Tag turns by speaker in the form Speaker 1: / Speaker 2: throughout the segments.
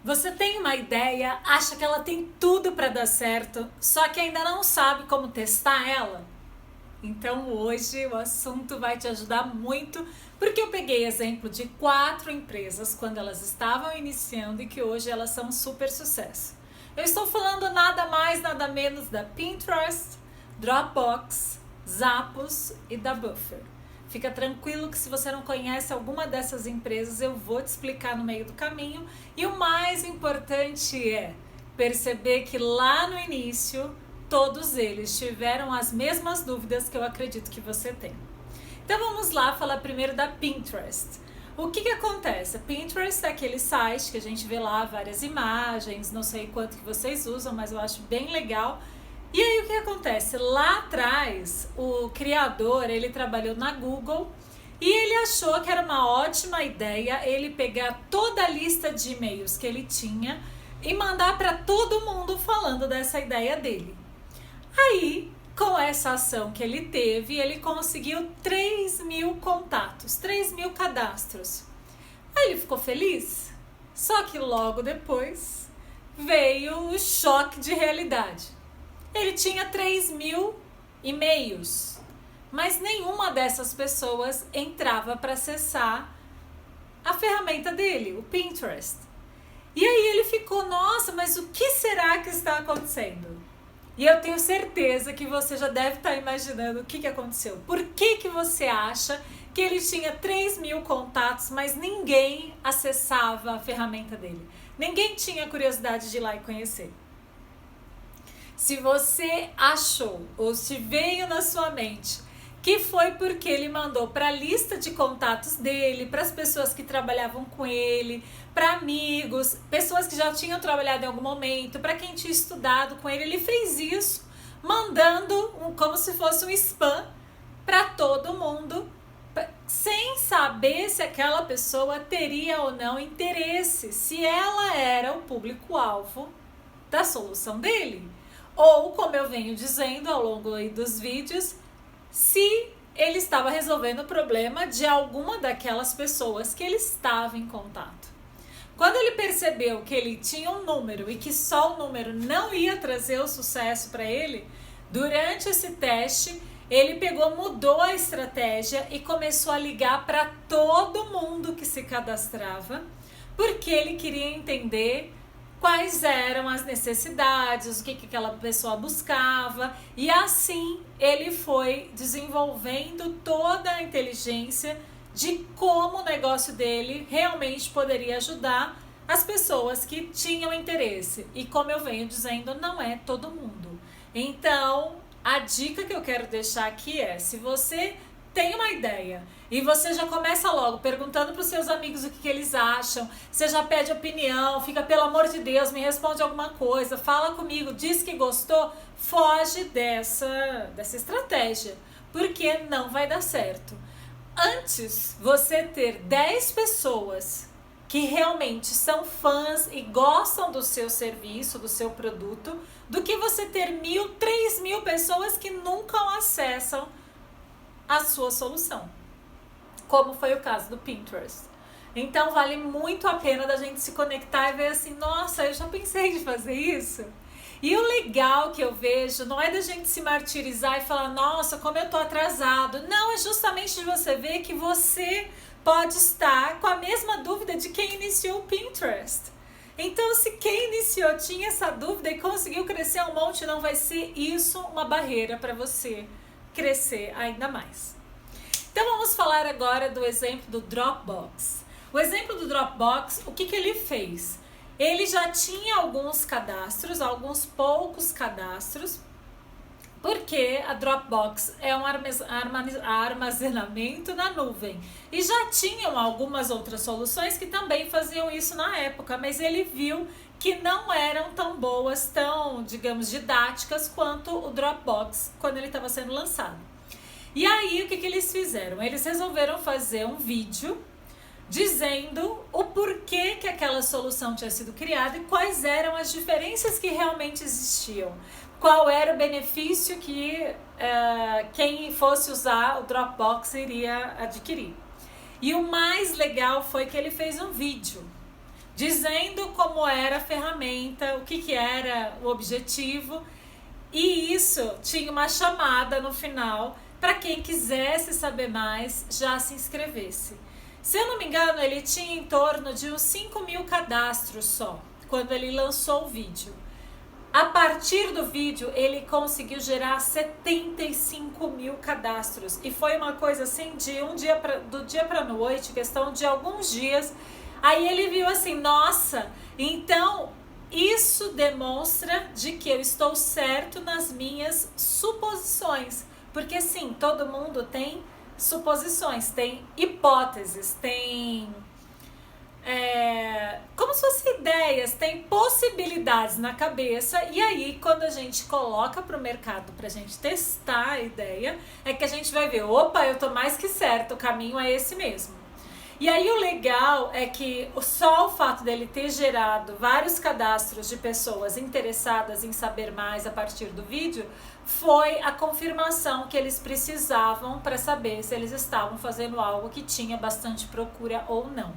Speaker 1: Você tem uma ideia, acha que ela tem tudo para dar certo, só que ainda não sabe como testar ela? Então hoje o assunto vai te ajudar muito, porque eu peguei exemplo de 4 empresas quando elas estavam iniciando e que hoje elas são um super sucesso. Eu estou falando nada mais, nada menos da Pinterest, Dropbox, Zappos e da Buffer. Fica tranquilo que se você não conhece alguma dessas empresas, eu vou te explicar no meio do caminho. E o mais importante é perceber que lá no início, todos eles tiveram as mesmas dúvidas que eu acredito que você tem. Então vamos lá falar primeiro da Pinterest. O que acontece? A Pinterest é aquele site que a gente vê lá várias imagens, não sei quanto que vocês usam, mas eu acho bem legal. E aí o que acontece? Lá atrás, o criador, ele trabalhou na Google e ele achou que era uma ótima ideia ele pegar toda a lista de e-mails que ele tinha e mandar para todo mundo falando dessa ideia dele. Aí, com essa ação que ele teve, ele conseguiu 3.000 contatos, 3.000 cadastros. Aí ele ficou feliz, só que logo depois veio o choque de realidade. Ele tinha 3.000 e-mails, mas nenhuma dessas pessoas entrava para acessar a ferramenta dele, o Pinterest. E aí ele ficou, nossa, mas o que será que está acontecendo? E eu tenho certeza que você já deve estar imaginando o que aconteceu. Por que você acha que ele tinha 3.000 contatos, mas ninguém acessava a ferramenta dele? Ninguém tinha curiosidade de ir lá e conhecer. Se você achou ou se veio na sua mente que foi porque ele mandou para a lista de contatos dele, para as pessoas que trabalhavam com ele, para amigos, pessoas que já tinham trabalhado em algum momento, para quem tinha estudado com ele, ele fez isso mandando como se fosse um spam para todo mundo, sem saber se aquela pessoa teria ou não interesse, se ela era o público-alvo da solução dele. Ou, como eu venho dizendo ao longo aí dos vídeos, se ele estava resolvendo o problema de alguma daquelas pessoas que ele estava em contato. Quando ele percebeu que ele tinha um número e que só o número não ia trazer o sucesso para ele, durante esse teste, ele mudou a estratégia e começou a ligar para todo mundo que se cadastrava, porque ele queria entender quais eram as necessidades, o que aquela pessoa buscava, e assim ele foi desenvolvendo toda a inteligência de como o negócio dele realmente poderia ajudar as pessoas que tinham interesse. E como eu venho dizendo, não é todo mundo. Então, a dica que eu quero deixar aqui é, se você tem uma ideia e você já começa logo perguntando para os seus amigos o que eles acham, você já pede opinião, fica, pelo amor de Deus, me responde alguma coisa, fala comigo, diz que gostou, foge dessa estratégia, porque não vai dar certo. Antes você ter 10 pessoas que realmente são fãs e gostam do seu serviço, do seu produto, do que você ter 1.000, 3.000 pessoas que nunca acessam a sua solução, como foi o caso do Pinterest. Então vale muito a pena da gente se conectar e ver assim, nossa, eu já pensei de fazer isso. E o legal que eu vejo não é da gente se martirizar e falar, nossa, como eu tô atrasado. Não, é justamente de você ver que você pode estar com a mesma dúvida de quem iniciou o Pinterest. Então, se quem iniciou tinha essa dúvida e conseguiu crescer um monte, não vai ser isso uma barreira para você crescer ainda mais. Então vamos falar agora do exemplo do Dropbox. O exemplo do Dropbox, o que ele fez? Ele já tinha alguns cadastros, alguns poucos cadastros, porque a Dropbox é um armazenamento na nuvem. E já tinham algumas outras soluções que também faziam isso na época, mas ele viu que não eram tão boas, tão, digamos, didáticas quanto o Dropbox quando ele estava sendo lançado. E aí, o que eles fizeram? Eles resolveram fazer um vídeo dizendo o porquê que aquela solução tinha sido criada e quais eram as diferenças que realmente existiam. Qual era o benefício que quem fosse usar o Dropbox iria adquirir. E o mais legal foi que ele fez um vídeo dizendo como era a ferramenta, o que era o objetivo, e isso tinha uma chamada no final para quem quisesse saber mais já se inscrevesse. Se eu não me engano, ele tinha em torno de uns 5.000 cadastros só, quando ele lançou o vídeo. A partir do vídeo, ele conseguiu gerar 75.000 cadastros. E foi uma coisa assim, do dia para noite, questão de alguns dias. Aí ele viu assim, nossa, então isso demonstra de que eu estou certo nas minhas suposições. Porque sim, todo mundo tem suposições, tem hipóteses, tem como se fossem ideias, tem possibilidades na cabeça, e aí quando a gente coloca para o mercado para a gente testar a ideia, é que a gente vai ver, opa, eu tô mais que certo, o caminho é esse mesmo. E aí o legal é que só o fato dele ter gerado vários cadastros de pessoas interessadas em saber mais a partir do vídeo foi a confirmação que eles precisavam para saber se eles estavam fazendo algo que tinha bastante procura ou não.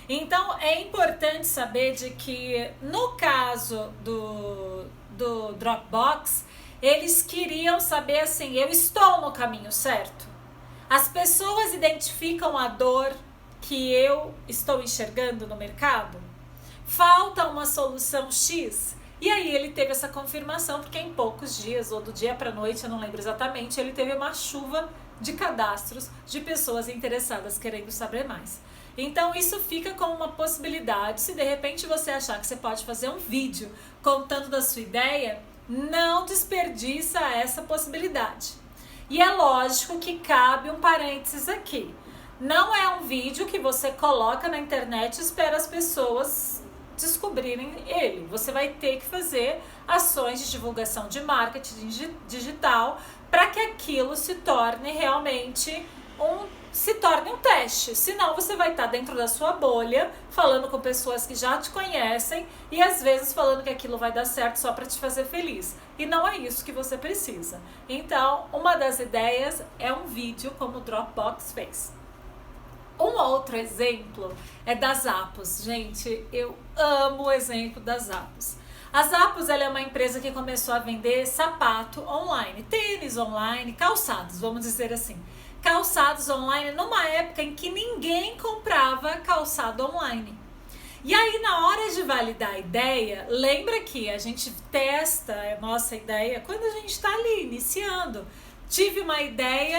Speaker 1: Então é importante saber de que no caso do Dropbox, eles queriam saber assim, eu estou no caminho certo? As pessoas identificam a dor que eu estou enxergando no mercado? Falta uma solução X? E aí ele teve essa confirmação, porque em poucos dias, ou do dia para a noite, eu não lembro exatamente, ele teve uma chuva de cadastros de pessoas interessadas querendo saber mais. Então isso fica como uma possibilidade. Se de repente você achar que você pode fazer um vídeo contando da sua ideia, não desperdiça essa possibilidade. E é lógico que cabe um parênteses aqui. Não é um vídeo que você coloca na internet e espera as pessoas descobrirem ele. Você vai ter que fazer ações de divulgação de marketing digital para que aquilo se torne realmente um teste. Senão você vai estar dentro da sua bolha, falando com pessoas que já te conhecem e às vezes falando que aquilo vai dar certo só para te fazer feliz. E não é isso que você precisa. Então, uma das ideias é um vídeo como o Dropbox fez. Um outro exemplo é da Zappos. Gente, eu amo o exemplo da Zappos. A Zappos, ela é uma empresa que começou a vender sapato online, tênis online, calçados, vamos dizer assim. Calçados online numa época em que ninguém comprava calçado online. E aí, na hora de validar a ideia, lembra que a gente testa a nossa ideia quando a gente está ali iniciando. Tive uma ideia,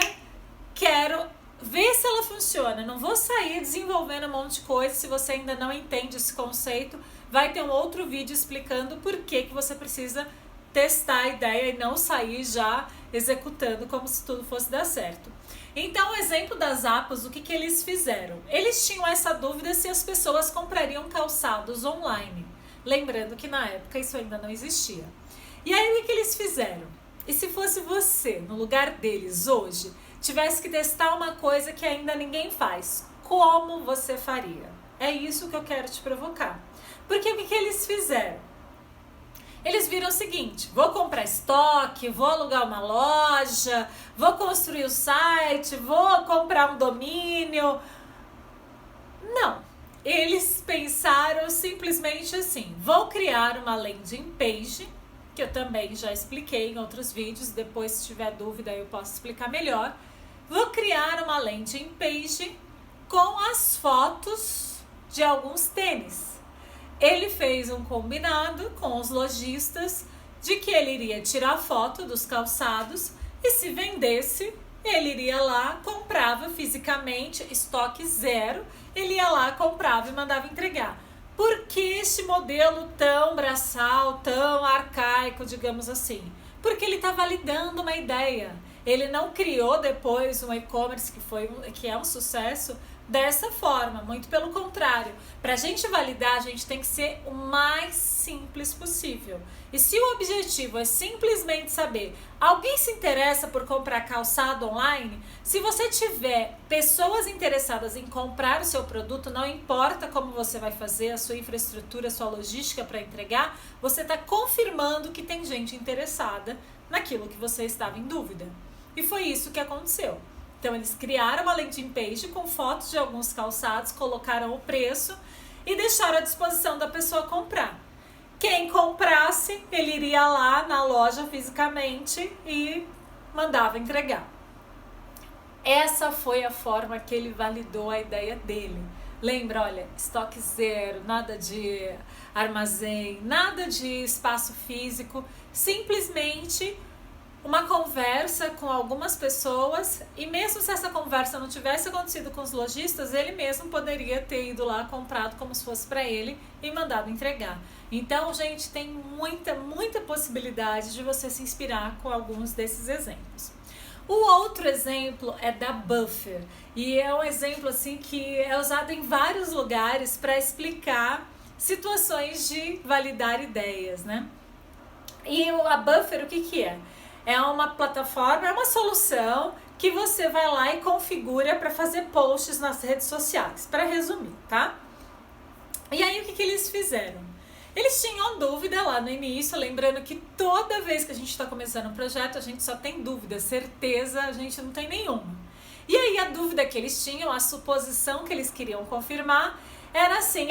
Speaker 1: quero ver se ela funciona. Não vou sair desenvolvendo um monte de coisa se você ainda não entende esse conceito. Vai ter um outro vídeo explicando por que você precisa testar a ideia e não sair já executando como se tudo fosse dar certo. Então, o exemplo das Zappos, o que eles fizeram? Eles tinham essa dúvida se as pessoas comprariam calçados online. Lembrando que na época isso ainda não existia. E aí, o que eles fizeram? E se fosse você, no lugar deles hoje, tivesse que testar uma coisa que ainda ninguém faz, como você faria? É isso que eu quero te provocar. Porque o que eles fizeram? Eles viram o seguinte, vou comprar estoque, vou alugar uma loja, vou construir o site, vou comprar um domínio. Não, eles pensaram simplesmente assim, vou criar uma landing page, que eu também já expliquei em outros vídeos, depois se tiver dúvida eu posso explicar melhor. Vou criar uma landing page com as fotos de alguns tênis. Ele fez um combinado com os lojistas de que ele iria tirar foto dos calçados e se vendesse, ele iria lá, comprava fisicamente, estoque zero, ele ia lá, comprava e mandava entregar. Por que este modelo tão braçal, tão arcaico, digamos assim? Porque ele está validando uma ideia. Ele não criou depois um e-commerce que é um sucesso dessa forma, muito pelo contrário. Para a gente validar, a gente tem que ser o mais simples possível. E se o objetivo é simplesmente saber, alguém se interessa por comprar calçado online? Se você tiver pessoas interessadas em comprar o seu produto, não importa como você vai fazer, a sua infraestrutura, a sua logística para entregar, você está confirmando que tem gente interessada naquilo que você estava em dúvida. E foi isso que aconteceu. Então eles criaram uma landing page com fotos de alguns calçados, colocaram o preço e deixaram à disposição da pessoa comprar. Quem comprasse, ele iria lá na loja fisicamente e mandava entregar. Essa foi a forma que ele validou a ideia dele. Lembra, olha, estoque zero, nada de armazém, nada de espaço físico, simplesmente uma conversa com algumas pessoas, e mesmo se essa conversa não tivesse acontecido com os lojistas, ele mesmo poderia ter ido lá, comprado como se fosse para ele e mandado entregar. Então, gente, tem muita possibilidade de você se inspirar com alguns desses exemplos. O outro exemplo é da Buffer, e é um exemplo assim que é usado em vários lugares para explicar situações de validar ideias, né? E a Buffer, o que é? É uma plataforma, é uma solução que você vai lá e configura para fazer posts nas redes sociais, para resumir, tá? E aí o que eles fizeram? Eles tinham dúvida lá no início, lembrando que toda vez que a gente está começando um projeto, a gente só tem dúvida, certeza a gente não tem nenhuma. E aí a dúvida que eles tinham, a suposição que eles queriam confirmar, era assim,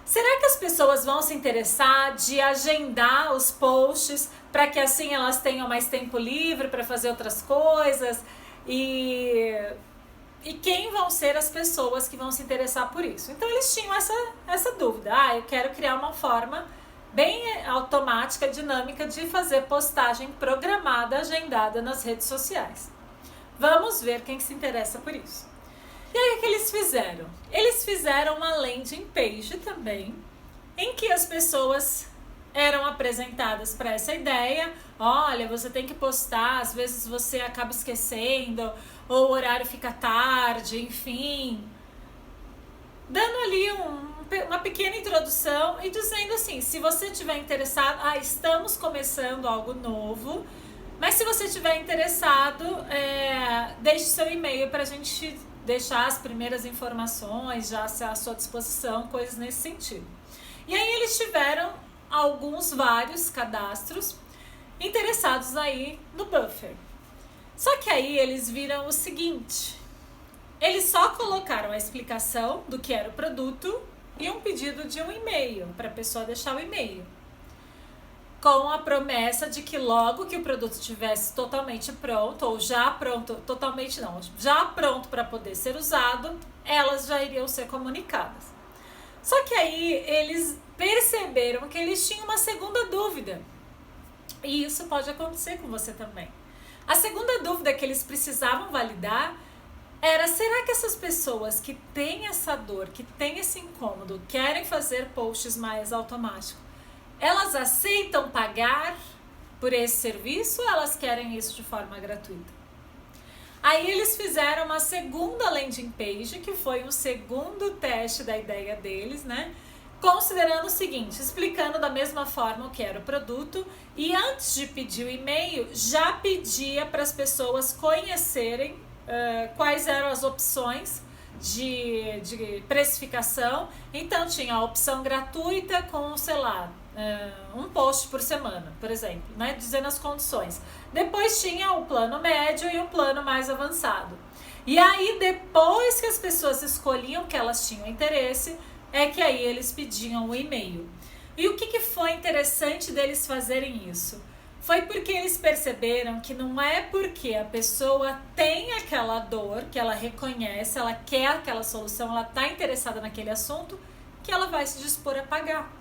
Speaker 1: será que as pessoas vão se interessar de agendar os posts para que assim elas tenham mais tempo livre para fazer outras coisas? E quem vão ser as pessoas que vão se interessar por isso? Então eles tinham essa dúvida. Eu quero criar uma forma bem automática, dinâmica de fazer postagem programada, agendada nas redes sociais. Vamos ver quem se interessa por isso. E aí o que eles fizeram? Eles fizeram uma landing page também, em que as pessoas eram apresentadas para essa ideia. Olha, você tem que postar, às vezes você acaba esquecendo, ou o horário fica tarde, enfim. Dando ali uma pequena introdução e dizendo assim, se você estiver interessado, estamos começando algo novo, mas se você estiver interessado, deixe seu e-mail para a gente deixar as primeiras informações já à sua disposição, coisas nesse sentido. E aí eles tiveram vários cadastros interessados aí no Buffer. Só que aí eles viram o seguinte, eles só colocaram a explicação do que era o produto e um pedido de um e-mail, para a pessoa deixar o e-mail, com a promessa de que logo que o produto estivesse totalmente pronto, ou já pronto, totalmente não, já pronto para poder ser usado, elas já iriam ser comunicadas. Só que aí eles perceberam que eles tinham uma segunda dúvida, e isso pode acontecer com você também. A segunda dúvida que eles precisavam validar era, será que essas pessoas que têm essa dor, que têm esse incômodo, querem fazer posts mais automáticos, elas aceitam pagar por esse serviço ou elas querem isso de forma gratuita? Aí eles fizeram uma segunda landing page, que foi um segundo teste da ideia deles, né? Considerando o seguinte, explicando da mesma forma o que era o produto, e antes de pedir o e-mail, já pedia para as pessoas conhecerem quais eram as opções de precificação. Então tinha a opção gratuita com, sei lá, um post por semana, por exemplo, né, dizendo as condições. Depois tinha o plano médio e o plano mais avançado. E aí depois que as pessoas escolhiam que elas tinham interesse, é que aí eles pediam o e-mail. E o que foi interessante deles fazerem isso? Foi porque eles perceberam que não é porque a pessoa tem aquela dor, que ela reconhece, ela quer aquela solução, ela está interessada naquele assunto, que ela vai se dispor a pagar.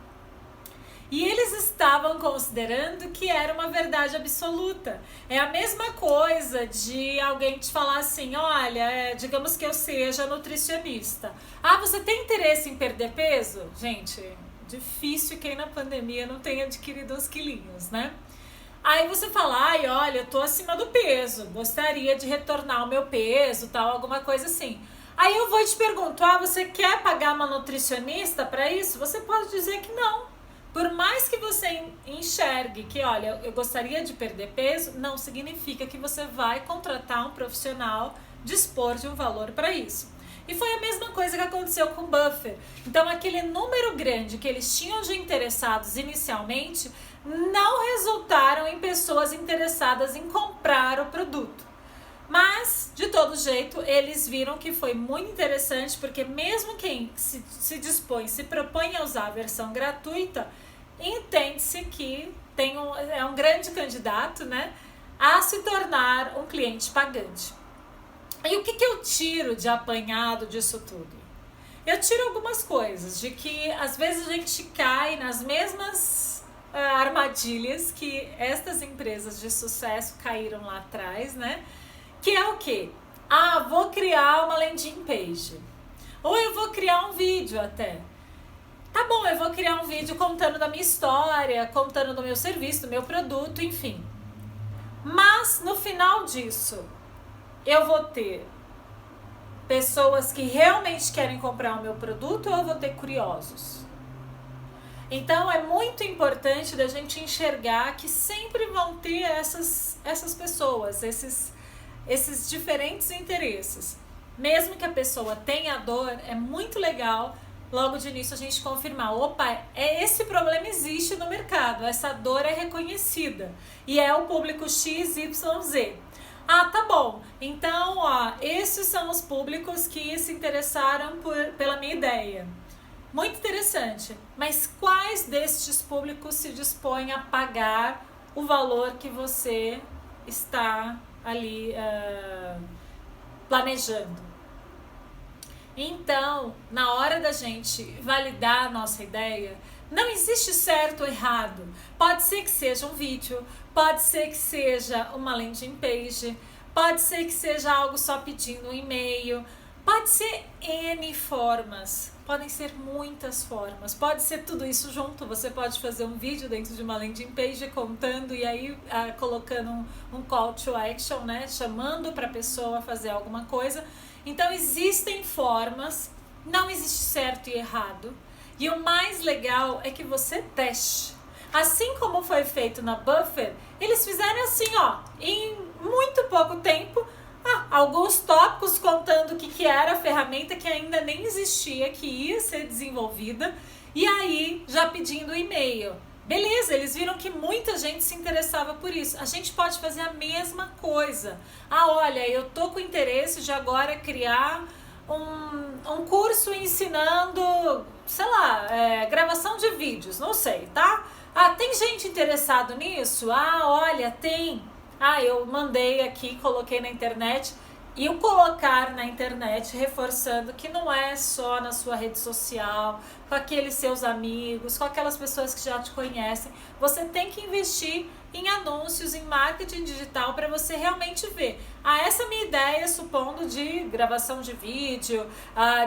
Speaker 1: E eles estavam considerando que era uma verdade absoluta. É a mesma coisa de alguém te falar assim, olha, digamos que eu seja nutricionista. Você tem interesse em perder peso? Gente, difícil quem na pandemia não tenha adquirido uns quilinhos, né? Aí você fala, olha, eu tô acima do peso, gostaria de retornar o meu peso, tal, alguma coisa assim. Aí eu vou e te pergunto, você quer pagar uma nutricionista para isso? Você pode dizer que não. Por mais que você enxergue que, olha, eu gostaria de perder peso, não significa que você vai contratar um profissional, dispor de um valor para isso. E foi a mesma coisa que aconteceu com o Buffer. Então, aquele número grande que eles tinham de interessados inicialmente não resultaram em pessoas interessadas em comprar o produto. Mas, de todo jeito, eles viram que foi muito interessante, porque mesmo quem se dispõe, se propõe a usar a versão gratuita, entende-se que é um grande candidato, né, a se tornar um cliente pagante. E o que eu tiro de apanhado disso tudo? Eu tiro algumas coisas, de que às vezes a gente cai nas mesmas armadilhas que estas empresas de sucesso caíram lá atrás, né? Que é o quê? Ah, vou criar uma landing page. Ou eu vou criar um vídeo até. Tá bom, eu vou criar um vídeo contando da minha história, contando do meu serviço, do meu produto, enfim. Mas no final disso, eu vou ter pessoas que realmente querem comprar o meu produto ou eu vou ter curiosos? Então é muito importante da gente enxergar que sempre vão ter essas pessoas, esses diferentes interesses. Mesmo que a pessoa tenha dor, é muito legal logo de início a gente confirmar, opa, esse problema existe no mercado, essa dor é reconhecida e é o público XYZ. Ah, tá bom, então ó, esses são os públicos que se interessaram pela minha ideia. Muito interessante, mas quais destes públicos se dispõem a pagar o valor que você está ali planejando? Então, na hora da gente validar a nossa ideia, não existe certo ou errado. Pode ser que seja um vídeo, pode ser que seja uma landing page, pode ser que seja algo só pedindo um e-mail, pode ser N formas, podem ser muitas formas, pode ser tudo isso junto. Você pode fazer um vídeo dentro de uma landing page contando e aí colocando um call to action, né? Chamando para a pessoa fazer alguma coisa. Então existem formas, não existe certo e errado. E o mais legal é que você teste. Assim como foi feito na Buffer, eles fizeram assim, ó, em muito pouco tempo, alguns tópicos contando o que era a ferramenta que ainda nem existia, que ia ser desenvolvida, e aí já pedindo e-mail. Beleza, eles viram que muita gente se interessava por isso. A gente pode fazer a mesma coisa. Olha, eu tô com interesse de agora criar um curso ensinando, sei lá, gravação de vídeos, não sei, tá? Tem gente interessado nisso? Olha, tem. Eu mandei aqui, coloquei na internet. E o colocar na internet, reforçando que não é só na sua rede social, com aqueles seus amigos, com aquelas pessoas que já te conhecem. Você tem que investir em anúncios, em marketing digital para você realmente ver. Essa é a minha ideia, supondo, de gravação de vídeo,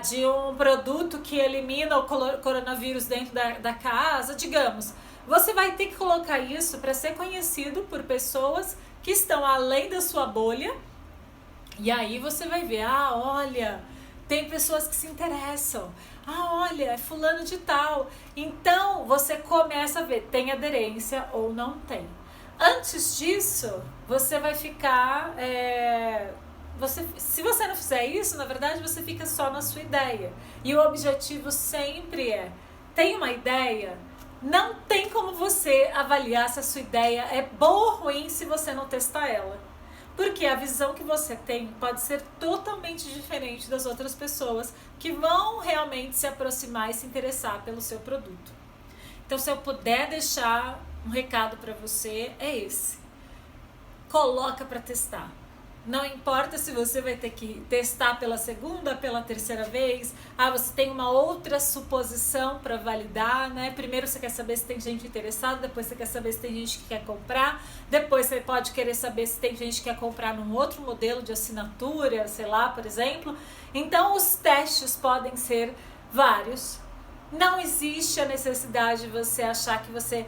Speaker 1: de um produto que elimina o coronavírus dentro da casa, digamos. Você vai ter que colocar isso para ser conhecido por pessoas que estão além da sua bolha. E aí você vai ver, olha, tem pessoas que se interessam. Olha, é fulano de tal. Então, você começa a ver, tem aderência ou não tem. Antes disso, você vai ficar... se você não fizer isso, na verdade, você fica só na sua ideia. E o objetivo sempre tem uma ideia? Não tem como você avaliar se a sua ideia é boa ou ruim se você não testar ela. Porque a visão que você tem pode ser totalmente diferente das outras pessoas que vão realmente se aproximar e se interessar pelo seu produto. Então, se eu puder deixar um recado para você, é esse. Coloca para testar. Não importa se você vai ter que testar pela segunda, pela terceira vez. Você tem uma outra suposição para validar, né? Primeiro você quer saber se tem gente interessada, depois você quer saber se tem gente que quer comprar, depois você pode querer saber se tem gente que quer comprar num outro modelo de assinatura, sei lá, por exemplo. Então os testes podem ser vários. Não existe a necessidade de você achar que você,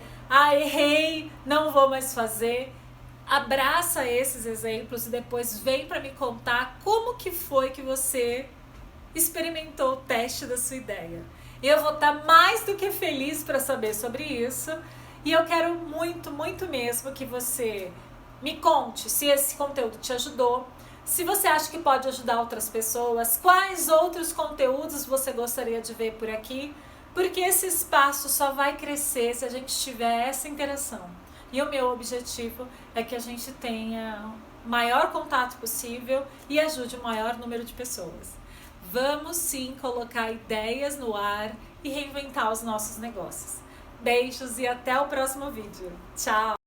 Speaker 1: errei, não vou mais fazer. Abraça esses exemplos e depois vem para me contar como que foi que você experimentou o teste da sua ideia. Eu vou estar mais do que feliz para saber sobre isso e eu quero muito, muito mesmo que você me conte se esse conteúdo te ajudou, se você acha que pode ajudar outras pessoas, quais outros conteúdos você gostaria de ver por aqui, porque esse espaço só vai crescer se a gente tiver essa interação. E o meu objetivo é que a gente tenha maior contato possível e ajude o maior número de pessoas. Vamos sim colocar ideias no ar e reinventar os nossos negócios. Beijos e até o próximo vídeo. Tchau!